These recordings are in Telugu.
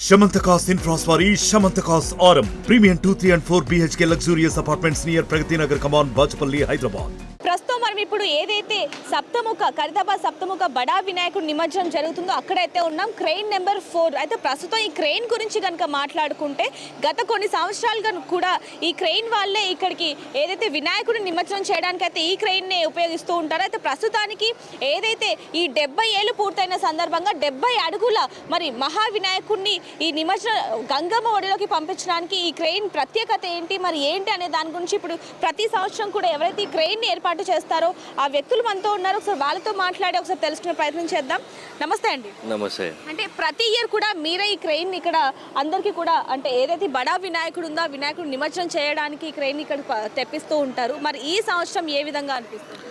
Shamantakas Infraswari, Shamantakas Aurum. Premium 2, 3 and 4 BHK luxurious apartments near Pragati Nagar, Kaman, Bachapalli, Hyderabad. ప్రస్తుతం మనం ఇప్పుడు ఏదైతే సప్తముఖ ఖైరతాబాద్ సప్తముఖ బడా వినాయకుడి నిమజ్జనం జరుగుతుందో అక్కడైతే ఉన్నాం. క్రెయిన్ నెంబర్ 4 అయితే ప్రస్తుతం ఈ క్రెయిన్ గురించి కనుక మాట్లాడుకుంటే గత కొన్ని సంవత్సరాలుగా కూడా ఈ క్రెయిన్ వాళ్ళే ఇక్కడికి ఏదైతే వినాయకుడి నిమజ్జనం చేయడానికి అయితే ఈ క్రెయిన్నే ఉపయోగిస్తూ ఉంటారు. అయితే ప్రస్తుతానికి ఏదైతే ఈ 70 ఏళ్ళు పూర్తయిన సందర్భంగా 70 అడుగుల మరి మహా వినాయకుడిని ఈ నిమజ్జన గంగమ్మ ఒడిలోకి పంపించడానికి ఈ క్రెయిన్ ప్రత్యేకత ఏంటి మరి ఏంటి అనే దాని గురించి ఇప్పుడు ప్రతి సంవత్సరం కూడా ఎవరైతే ఈ క్రెయిన్ ఏర్పాటు చేస్తారో ఆ వ్యక్తులు మనతో ఉన్నారు. ఒకసారి వాళ్ళతో మాట్లాడి ఒకసారి తెలుసుకునే ప్రయత్నం చేద్దాం. నమస్తే అండి. నమస్తే. అంటే ప్రతి ఇయర్ కూడా మీరే ఈ క్రెయిన్ ఇక్కడ అందరికీ కూడా అంటే ఏదైతే బడా వినాయకుడు ఉందో ఆ వినాయకుడు నిమజ్జనం చేయడానికి ఈ క్రెయిన్ ఇక్కడ తెప్పిస్తూ ఉంటారు. మరి ఈ సంవత్సరం ఏ విధంగా అనిపిస్తుంది?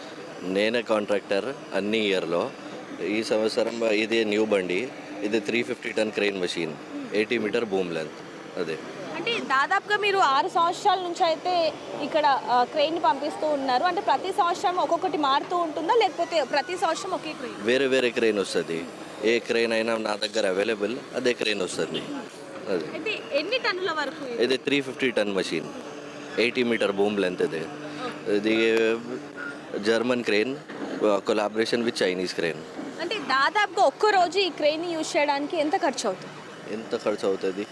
నేనే కాంట్రాక్టర్ అన్ని ఇయర్లో. ఈ సంవత్సరం ఇది న్యూ బండి, ఇది 350 ton crane machine, 80 metre boom length. అదే అంటే దాదాపుగా మీరు 6 సంవత్సరాల నుంచి అయితే ఇక్కడ క్రెయిన్ పంపిస్తూ ఉన్నారు. అంటే ప్రతి సంవత్సరం ఒక్కొక్కటి మారుతూ ఉంటుందా లేకపోతే ప్రతి సంవత్సరం ఒకే క్రెయిన్? వేరే వేరే క్రెయిన్ వస్తుంది. ఏ క్రెయిన్ అయినా నా దగ్గర అవైలబుల్, అదే క్రెయిన్ వస్తుంది. అదే అయితే ఎన్ని టన్నుల వరకు? ఇది 350 టన్ మెషిన్, 80 మీటర్ బూమ్ లెంత్. ఇది German crane, collaboration with Chinese crane. అంటే దాదాపుగా ఒక్క రోజు ఈ క్రెయిన్ యూజ్ చేయడానికి ఎంత ఖర్చు అవుతుంది? ఎంత ఖర్చు అవుతుంది?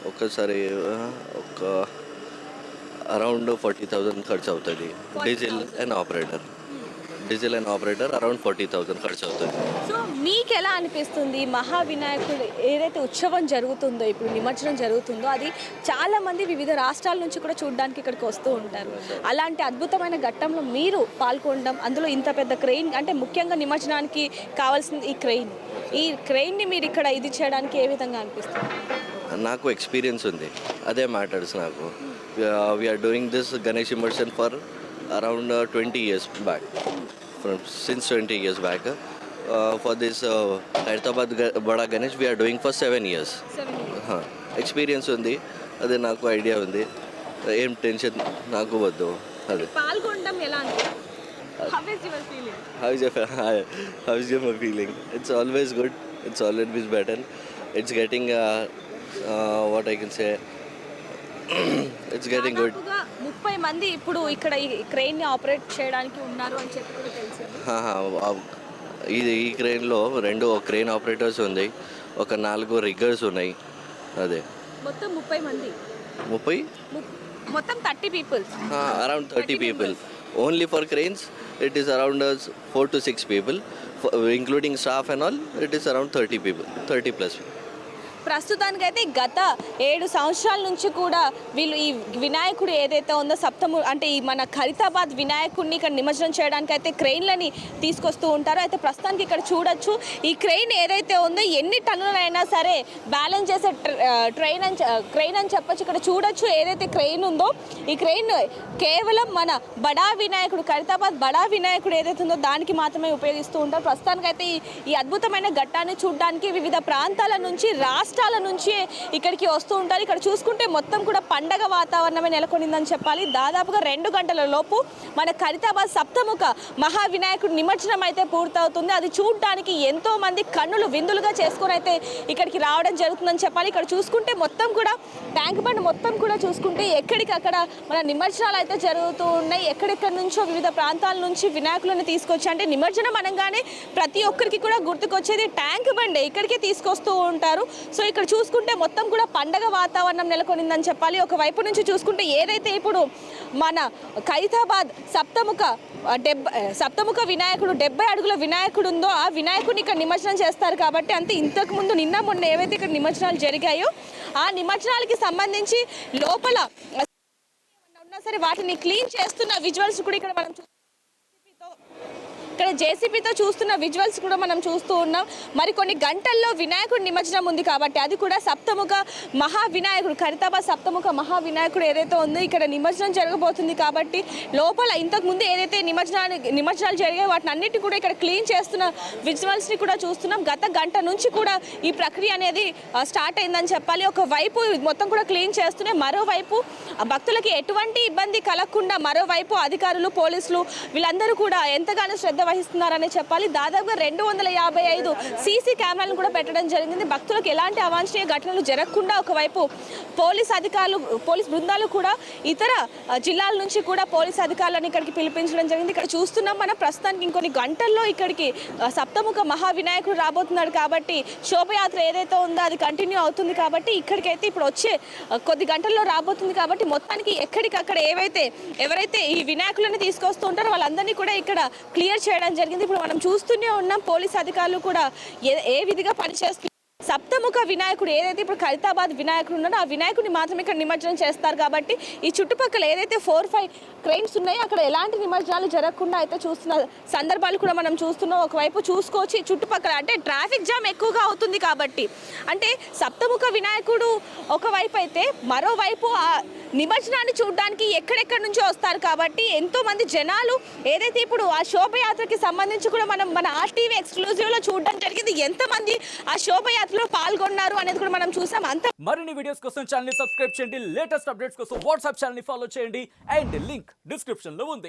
ఒక్కసారి ఒక అరౌండ్ 40,000 ఖర్చు అవుతుంది. డీజిల్ అండ్ ఆపరేటర్ అరౌండ్ 40,000 ఖర్చు అవుతుంది. సో మీకు ఎలా అనిపిస్తుంది మహా వినాయకుడు ఏదైతే ఉత్సవం జరుగుతుందో ఇప్పుడు నిమజ్జనం జరుగుతుందో అది చాలా మంది వివిధ రాష్ట్రాల నుంచి కూడా చూడడానికి ఇక్కడికి వస్తూ ఉంటారు. అలాంటి అద్భుతమైన ఘట్టంలో మీరు పాల్గొనడం, అందులో ఇంత పెద్ద క్రెయిన్ అంటే ముఖ్యంగా నిమజ్జనానికి కావాల్సింది ఈ క్రెయిన్ని మీరు ఇక్కడ ఇది చేయడానికి ఏ విధంగా అనిపిస్తుంది? నాకు ఎక్స్పీరియన్స్ ఉంది, అదే మ్యాటర్స్ నాకు. We are doing this Ganesh immersion for around 20 years back, since 20 years back. For this Khairatabad Bada Ganesh we are doing for 7 years. Experience ఉంది, అదే నాకు ఐడియా ఉంది. ఏం టెన్షన్ నాకు వద్దు. అదే పాల్గొనడం ఎలా అనిపిస్తుంది? How is your feeling? It's always good. It's always better. It's getting what I can say. It's getting good. 30 మంది ఇప్పుడు ఇక్కడ ఈ క్రెయిన్ ని ఆపరేట్ చేయడానికి ఉన్నారు అని చెప్పి కూడా తెలిసింది. ఈ క్రెయిన్లో 2 క్రెయిన్ ఆపరేటర్స్ ఉన్నాయి, ఒక 4 రిగ్గర్స్ ఉన్నాయి. అదే మొత్తం 30 మంది, 30 మొత్తం 30 people. Around 30 people. Only for cranes, it is around 4 to 6 people. Including staff and all, it is around 30 people, 30 plus people. ప్రస్తుతానికైతే గత 7 సంవత్సరాల నుంచి కూడా వీళ్ళు ఈ వినాయకుడు ఏదైతే ఉందో అంటే ఈ మన ఖైరతాబాద్ వినాయకుడిని ఇక్కడ నిమజ్జనం చేయడానికి అయితే క్రెయిన్లని తీసుకొస్తూ ఉంటారు. అయితే ప్రస్తుతానికి ఇక్కడ చూడొచ్చు ఈ క్రెయిన్ ఏదైతే ఉందో ఎన్ని టన్నులైనా సరే బ్యాలెన్స్ చేసే క్రెయిన్ అని చెప్పొచ్చు. ఇక్కడ చూడొచ్చు ఏదైతే క్రెయిన్ ఉందో ఈ క్రెయిన్ కేవలం మన బడా వినాయకుడు ఖైరతాబాద్ బడా వినాయకుడు ఏదైతే ఉందో దానికి మాత్రమే ఉపయోగిస్తూ ఉంటారు. ప్రస్తుతానికైతే ఈ అద్భుతమైన ఘట్టాన్ని చూడడానికి వివిధ ప్రాంతాల నుంచి రాష్ట్రాల నుంచి ఇక్కడికి వస్తూ ఉంటారు. ఇక్కడ చూసుకుంటే మొత్తం కూడా పండగ వాతావరణమే నెలకొనిందని చెప్పాలి. దాదాపుగా 2 గంటల లోపు మన ఖైరతాబాద్ సప్తముఖ మహా వినాయకుడు నిమజ్జనం అయితే పూర్తవుతుంది. అది చూడడానికి ఎంతో మంది కన్నులు విందులుగా చేసుకొని అయితే ఇక్కడికి రావడం జరుగుతుందని చెప్పాలి. ఇక్కడ చూసుకుంటే మొత్తం కూడా ట్యాంక్ బండ్ మొత్తం కూడా చూసుకుంటే ఎక్కడికక్కడ మన నిమజ్జనాలు అయితే జరుగుతూ ఉన్నాయి. ఎక్కడెక్కడి నుంచో వివిధ ప్రాంతాల నుంచి వినాయకులను తీసుకొచ్చి అంటే నిమజ్జనం అనగానే ప్రతి ఒక్కరికి కూడా గుర్తుకొచ్చేది ట్యాంక్ బండే, ఇక్కడికే తీసుకొస్తూ ఉంటారు. సో ఇక్కడ చూసుకుంటే మొత్తం కూడా పండగ వాతావరణం నెలకొనిందని చెప్పాలి. ఒకవైపు నుంచి చూసుకుంటే ఏదైతే ఇప్పుడు మన ఖైరతాబాద్ సప్తముఖ వినాయకుడు 70 అడుగుల వినాయకుడు ఉందో ఆ వినాయకుడిని ఇక్కడ నిమజ్జనం చేస్తారు. కాబట్టి అంతే ఇంతకు ముందు నిన్న మొన్న ఏవైతే ఇక్కడ నిమజ్జనాలు జరిగాయో ఆ నిమజ్జనాలకి సంబంధించి లోపల ఉన్నా సరే వాటిని క్లీన్ చేస్తున్న విజువల్స్ కూడా ఇక్కడ మనం జేసీబీతో చూస్తున్న విజువల్స్ కూడా మనం చూస్తూ ఉన్నాం. మరి కొన్ని గంటల్లో వినాయకుడి నిమజ్జనం ఉంది కాబట్టి అది కూడా సప్తముఖ మహా వినాయకుడు ఖైరతాబాద్ సప్తముఖ మహా వినాయకుడు ఏదైతే ఉందో ఇక్కడ నిమజ్జనం జరగబోతుంది. కాబట్టి లోపల ఇంతకుముందు ఏదైతే నిమజ్జనాలు జరిగాయో వాటిని అన్నిటి కూడా ఇక్కడ క్లీన్ చేస్తున్న విజువల్స్ని కూడా చూస్తున్నాం. గత గంట నుంచి కూడా ఈ ప్రక్రియ అనేది స్టార్ట్ అయిందని చెప్పాలి. ఒకవైపు మొత్తం కూడా క్లీన్ చేస్తూనే మరోవైపు భక్తులకి ఎటువంటి ఇబ్బంది కలగకుండా మరోవైపు అధికారులు పోలీసులు వీళ్ళందరూ కూడా ఎంతగానో శ్రద్ధ వహిస్తున్నారనే చెప్పాలి. దాదాపుగా 255 సీసీ కెమెరాలను కూడా పెట్టడం జరిగింది. భక్తులకు ఎలాంటి అవాంఛనీయ ఘటనలు జరగకుండా ఒకవైపు పోలీస్ బృందాలు కూడా ఇతర జిల్లాల నుంచి కూడా పోలీస్ అధికారులను ఇక్కడికి పిలిపించడం జరిగింది. ఇక్కడ చూస్తున్నాం మనం ప్రస్తుతానికి ఇంకొన్ని గంటల్లో ఇక్కడికి సప్తముఖ మహావినాయకుడు రాబోతున్నాడు కాబట్టి శోభయాత్ర ఏదైతే ఉందో అది కంటిన్యూ అవుతుంది కాబట్టి ఇక్కడికైతే ఇప్పుడు వచ్చే కొద్ది గంటల్లో రాబోతుంది కాబట్టి మొత్తానికి ఎక్కడికక్కడ ఎవరైతే ఈ వినాయకులను తీసుకొస్తూ ఉంటారో వాళ్ళందరినీ కూడా ఇక్కడ క్లియర్ చేయడం జరిగింది. ఇప్పుడు మనం చూస్తూనే ఉన్నాం పోలీస్ అధికారులు కూడా ఏ విధిగా పనిచేస్తున్నారు. సప్తముఖ వినాయకుడు ఏదైతే ఇప్పుడు ఖైరతాబాద్ వినాయకుడు ఉన్నాడో ఆ వినాయకుడిని మాత్రమే ఇక్కడ నిమజ్జనం చేస్తారు కాబట్టి ఈ చుట్టుపక్కల ఏదైతే 4-5 క్రెయిన్స్ ఉన్నాయో అక్కడ ఎలాంటి నిమజ్జనాలు జరగకుండా అయితే చూస్తున్న సందర్భాలు కూడా మనం చూస్తున్నాం. ఒకవైపు చూసుకోవచ్చు ఈ చుట్టుపక్కల అంటే ట్రాఫిక్ జామ్ ఎక్కువగా అవుతుంది కాబట్టి అంటే సప్తముఖ వినాయకుడు ఒకవైపు అయితే మరోవైపు ఆ నిమజ్జనాన్ని చూడడానికి ఎక్కడెక్కడి నుంచో వస్తారు కాబట్టి ఎంతో మంది జనాలు ఏదైతే ఇప్పుడు ఆ శోభయాత్రకి సంబంధించి కూడా మన ఆర్టీవీ ఎక్స్క్లూజివ్లో చూడడం జరిగింది. ఎంతమంది ఆ శోభయాత్రలో పాల్గొన్నారు అనేది కూడా మనం చూసాం. మరిన్ని వీడియోస్ కోసం ఛానల్ ని సబ్స్క్రైబ్ చేయండి, లేటెస్ట్ అప్డేట్స్ కోసం వాట్సాప్ ఛానల్ ని ఫాలో చేయండి అండ్ లింక్ డిస్క్రిప్షన్ లో ఉంది.